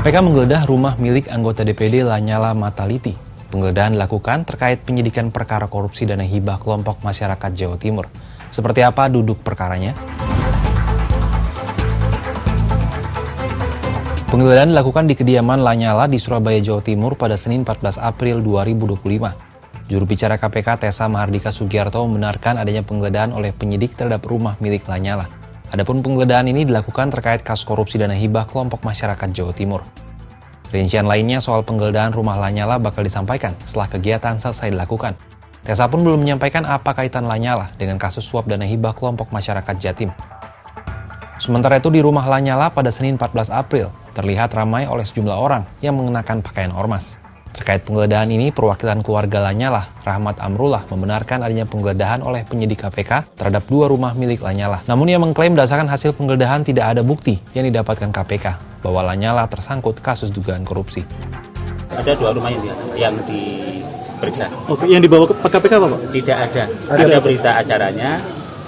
KPK menggeledah rumah milik anggota DPD Lanyala Mataliti. Penggeledahan dilakukan terkait penyidikan perkara korupsi dana hibah kelompok masyarakat Jawa Timur. Seperti apa duduk perkaranya? Penggeledahan dilakukan di kediaman Lanyala di Surabaya, Jawa Timur pada Senin 14 April 2025. Juru bicara KPK Tessa Mahardika Sugiarto membenarkan adanya penggeledahan oleh penyidik terhadap rumah milik Lanyala. Adapun penggeledahan ini dilakukan terkait kasus korupsi dana hibah kelompok masyarakat Jawa Timur. Rincian lainnya soal penggeledahan rumah Lanyala bakal disampaikan setelah kegiatan selesai dilakukan. Tessa pun belum menyampaikan apa kaitan Lanyala dengan kasus suap dana hibah kelompok masyarakat Jatim. Sementara itu di rumah Lanyala pada Senin 14 April terlihat ramai oleh sejumlah orang yang mengenakan pakaian ormas. Terkait penggeledahan ini, perwakilan keluarga Lanyala, Rahmat Amrullah, membenarkan adanya penggeledahan oleh penyidik KPK terhadap 2 rumah milik Lanyala. Namun ia mengklaim berdasarkan hasil penggeledahan tidak ada bukti yang didapatkan KPK bahwa Lanyala tersangkut kasus dugaan korupsi. Ada 2 rumah yang diperiksa. Oke, yang dibawa ke KPK apa, Pak? Tidak ada. Ada berita acaranya,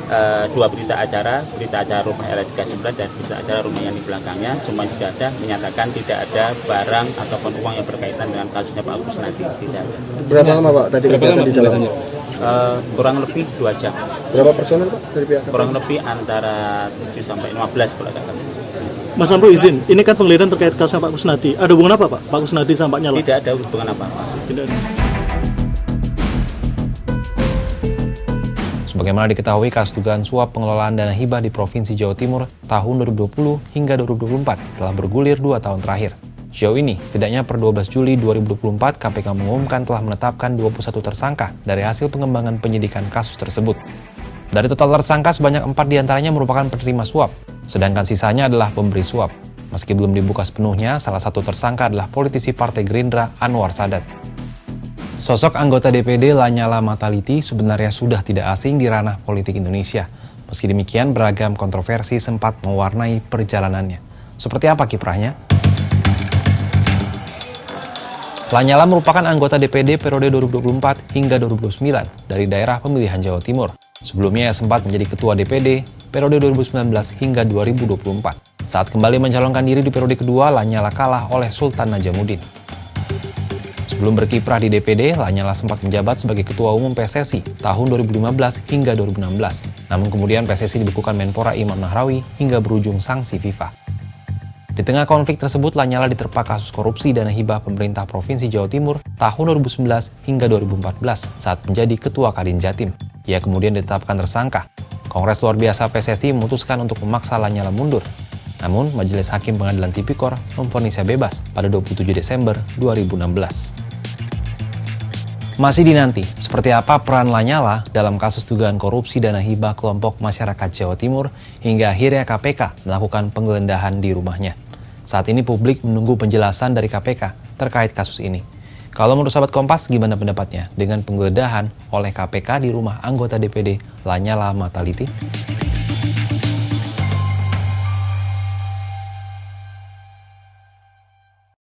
2 berita acara rumah RS39 dan berita acara rumah yang di belakangnya, semua sudah ada, menyatakan tidak ada barang ataupun uang yang berkaitan dengan kasusnya Pak Kusnadi. Tidak ada. Berapa lama Pak tadi kegiatan di dalamnya? Kurang lebih 2 jam. Berapa personel Pak dari pihak? Kurang lebih antara 7 sampai 15 kalau nggak salah. Mas Amru izin, ini kan penggeledahan terkait kasusnya Pak Kusnadi. Ada hubungan apa Pak? Pak Kusnadi sama Pak Nyala? Tidak ada hubungan apa-apa. Tidak ada. Sebagaimana diketahui, kasus dugaan suap pengelolaan dana hibah di Provinsi Jawa Timur tahun 2020 hingga 2024 telah bergulir 2 tahun terakhir. Sejauh ini, setidaknya per 12 Juli 2024, KPK mengumumkan telah menetapkan 21 tersangka dari hasil pengembangan penyidikan kasus tersebut. Dari total tersangka, sebanyak 4 diantaranya merupakan penerima suap, sedangkan sisanya adalah pemberi suap. Meski belum dibuka sepenuhnya, salah satu tersangka adalah politisi Partai Gerindra Anwar Sadat. Sosok anggota DPD Lanyala Mataliti sebenarnya sudah tidak asing di ranah politik Indonesia. Meski demikian, beragam kontroversi sempat mewarnai perjalanannya. Seperti apa kiprahnya? Lanyala merupakan anggota DPD periode 2024 hingga 2029 dari daerah pemilihan Jawa Timur. Sebelumnya ia sempat menjadi ketua DPD periode 2019 hingga 2024. Saat kembali mencalonkan diri di periode kedua, Lanyala kalah oleh Sultan Najamuddin. Sebelum berkiprah di DPD, Lanyala sempat menjabat sebagai Ketua Umum PSSI tahun 2015 hingga 2016. Namun kemudian PSSI dibekukan Menpora Imam Nahrawi hingga berujung sanksi FIFA. Di tengah konflik tersebut, Lanyala diterpa kasus korupsi dana hibah pemerintah Provinsi Jawa Timur tahun 2011 hingga 2014 saat menjadi Ketua Kadin Jatim. Ia kemudian ditetapkan tersangka. Kongres luar biasa PSSI memutuskan untuk memaksa Lanyala mundur. Namun, Majelis Hakim Pengadilan Tipikor memvonisnya bebas pada 27 Desember 2016. Masih dinanti, seperti apa peran Lanyala dalam kasus dugaan korupsi dana hibah kelompok masyarakat Jawa Timur hingga akhirnya KPK melakukan penggeledahan di rumahnya. Saat ini publik menunggu penjelasan dari KPK terkait kasus ini. Kalau menurut sahabat Kompas, gimana pendapatnya dengan penggeledahan oleh KPK di rumah anggota DPD Lanyala Mataliti?